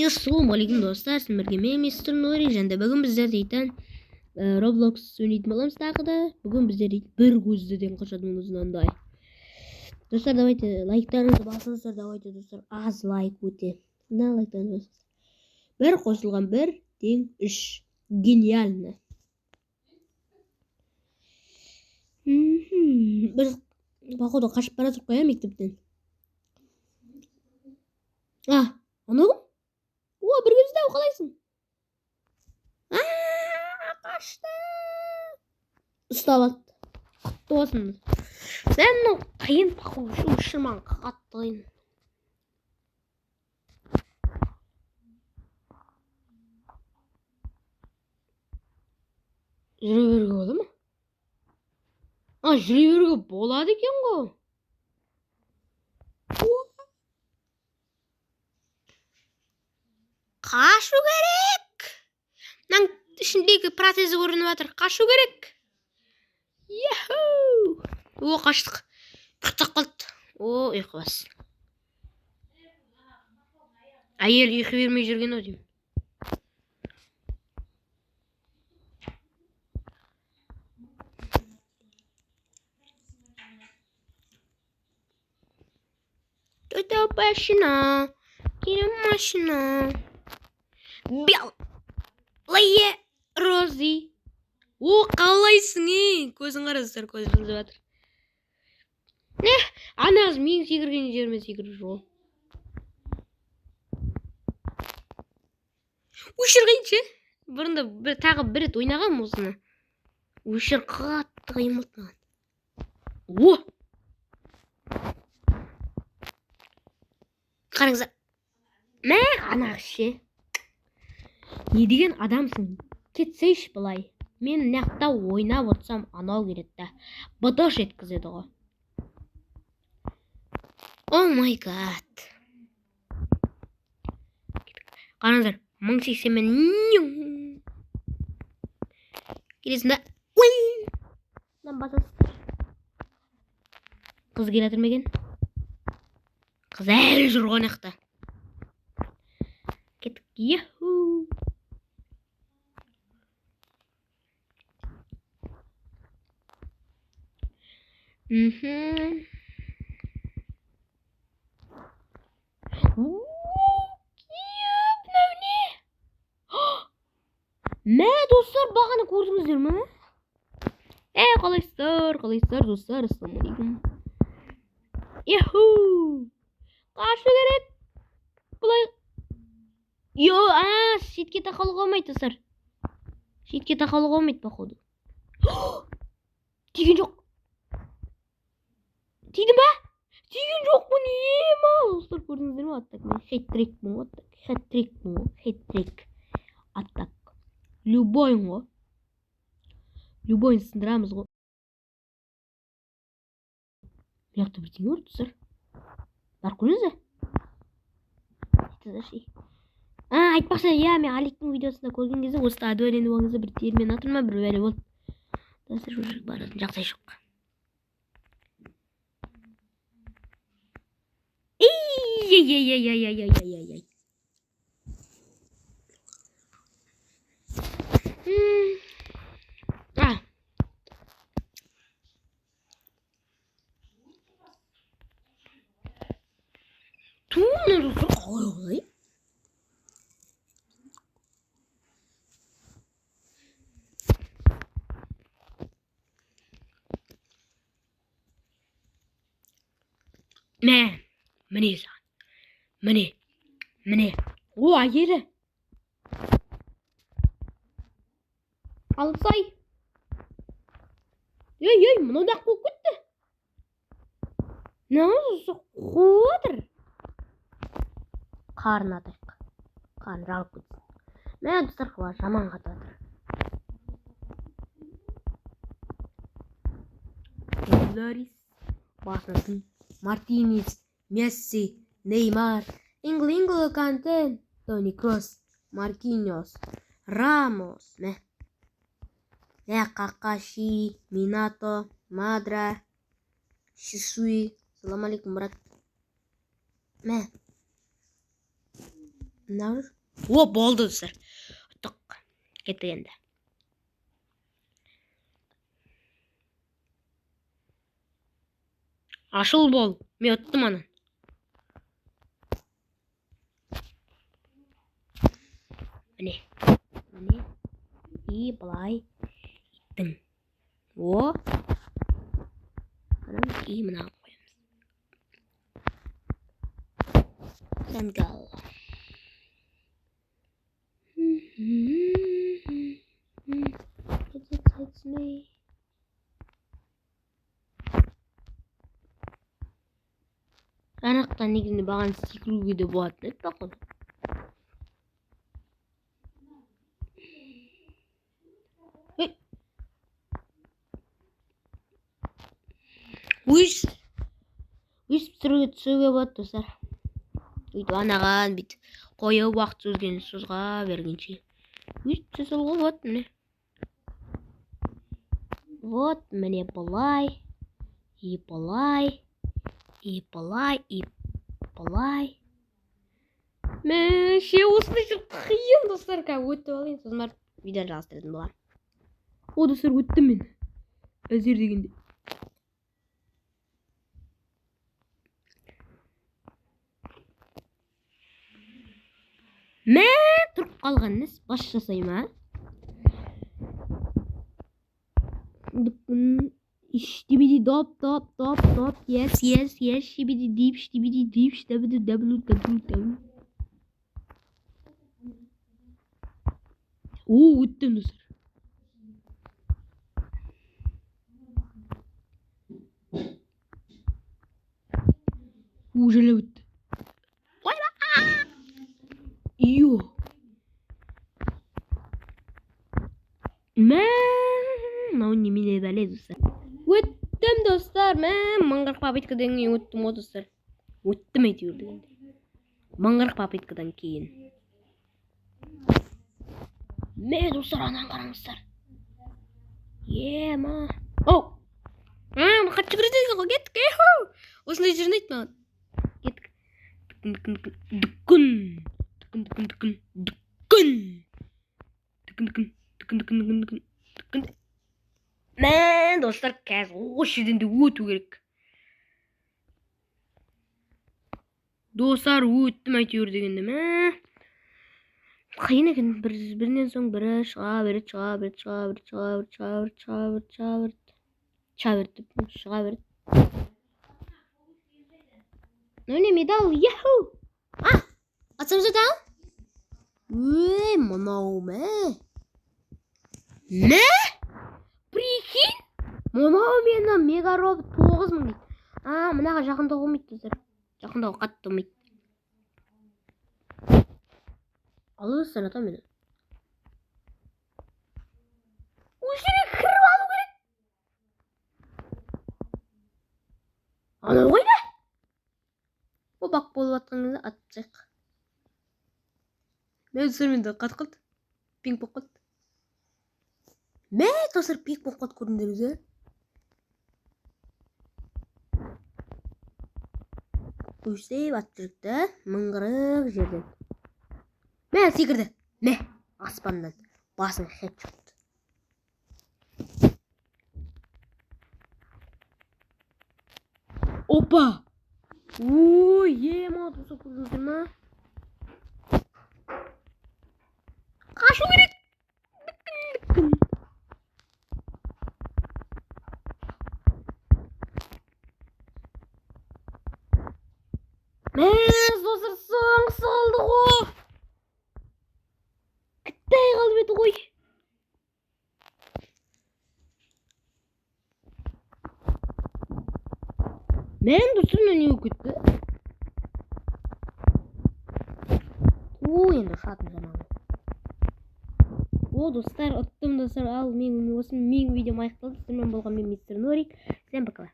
Assalamualaikum dostlar, sizlarga men Mr. Nuri janda bugun bizlar deytan Roblox o'ynaydigan bo'lamiz taqida. Bugun bizlar bir ko'zdan qochadiganimizdan. Dostlar, давайте лайктарыңызды басыңыздар, давайте dostlar, az лайк өте. Мына лайктарыңызды басыңыздар. Bir qo'shilgan 1 тең 3. Genialno. Biz походу qochib bora turib qo'yamiz maktabdan. Ana bir gözde kalaysın. Kaçtı. Ustavat. Kutlu olsun. Ben o kayın pakuşu uşırman kattayın. Jüri oldu mu? Jüri boladı ki o. Kaçu gerek. Nang şimdiki protezi görünüp atır. Kaçu gerek. Yahoo. Kaçtık. Kırtak kaldı. Uyku bas. Ayel uyku vermey жүрген o diyeyim. Tuta başına. Girin başına. Бел. Лайе Рози. Қалайсың, көзің қарасыздар, көзім жылып жатыр. Анағыз мен секірген жеріме секіріп жүр. Өшіргенше. Бұрында тағы бір рет ойнағам осыны. Өшір қатты қимылтмаған. Қараңыздар. Мә, анағыз ше. Не деген адамсың? Кетсейші былай. Мен нақта ойнап отырсам анау келеді. Быдыш еткізеді ғой. О май гад. Қараңыздар, 1080 келесінде. Lan басасыздар. Қыз келатыр ма екен? Қыз әлі жүр ғой нақта. Кеттік. Яху. Мә, достар, бағаны көрдіңіздер ме? Қалайсыздар, достар, ассалаумалейкум. Яху! Қашу керек. Бұлай. Шетке тақалуға болмайды, достар. Шетке тақалуға болмайды, походу. Тиген жоқ. Тиді ма? Тиген жоқ бұ не ма? Достар, көрдіңіздер ме? Аттак. Мен хет-трик мұн. Хет-трик. Аттак. Любойын ғой. Любойын сындырамыз ғой. Мияқты бір теңі өрді, достар. Бар көріңізді? Айтпақшы, мен Аликтің видеосында көрген кезде осы адуәленіп оңызды бір термен атырма бір бәрі болды. Достар, баратын жақсай жоқ. Ей. Туны қалай? Міне саған. Міне. Әйелі. Алысай. Ей, мұнда қуып кетті. Не осы қуатыр? Қарын атайық. Қарын жалып кетсін. Мә, достар, қыла жаман қататыр. Ларис, басысын, Мартинес, Месси, Неймар, Ингло Канте, Тони Кросс, Маркиньос, Рамос, Какаши, Минато, Мадра, Шисуи. Салам алейкум, брат. Mına. O болды dostlar. Tık. Kettik endi. Ашыл бол. Мен өттім анан. Міне. И былай иттім. О. Анан и мына қоямыз. Сәнгал. It's me. Анақтан негізінде баған секіруге де болатын еді бақыл. Өйстіп түсуге болады достар. Өйтіп анаған бит қойып уақыт өзген созға бергенше. Өйстіп жасауға болады міне. Вот міне былай. И былай. И былай, и былай. Мен ше осындай жүр қиын достар. Өтіп алайын. Сосын барып видеоны жалғастыратын болам. О достар, өттім мен. Әзер дегенде. Мен тұрып қалғаныңыз баш жасайма. Şibidi dop dop dop dop yes yes yes şibidi dip şibidi w. Oo öttüm dostlar. Ужеле öttü. Vay be. Iyo. Mau немine bale dostlar. Өттім достар, мен маңғырық попыткадан кейін өттім о достар. Өттім әйтеуір дегенде. Маңғырық попыткадан кейін. Мен достар, анан қараңыздар. Ема. Оу. Қатшы кіреді ғой, кеттік. Осындай жерін айт маған. Кеттік. Дүкін. Мен достар қазір осы жерден де өту керек. Достар өттім әйтеуір дегенде ме. Қиын екен, бірінен соң бірі шыға береді. Міне медал, яху! Атсамыз атал? Өй, мынау ме? Не? Прикинь? Мынау мені мега робот 9000 дейді. Мынаға жақында қоймайды достар. Жақында қатты қоймайды. Алыңыздар ата мені. Өшірек кіріп алу керек. Ана қойды. О бақ болып атқаныңызды атсақ. Мен өсірменді қат қылды. Пинг боқ қылды. Мен достар пинг боқ қылды көріндіңіздер. Өшсейіп ат жүрікті. Мыңғырық жерден. Мен секірді. Мен аспаннан басын хет жұқты. Опа! Ой, ема достар көрдіңіздер ма? Қашу керек. Мен достар соң салды ғой. Кіттай қалып еді ғой. Мен достар не өкетті? Енді шатын заманы. О достар, ұттым достар. Ал мен осы видеом аяқталды. Сіздермен болған мен мистер Норик. Всем пока.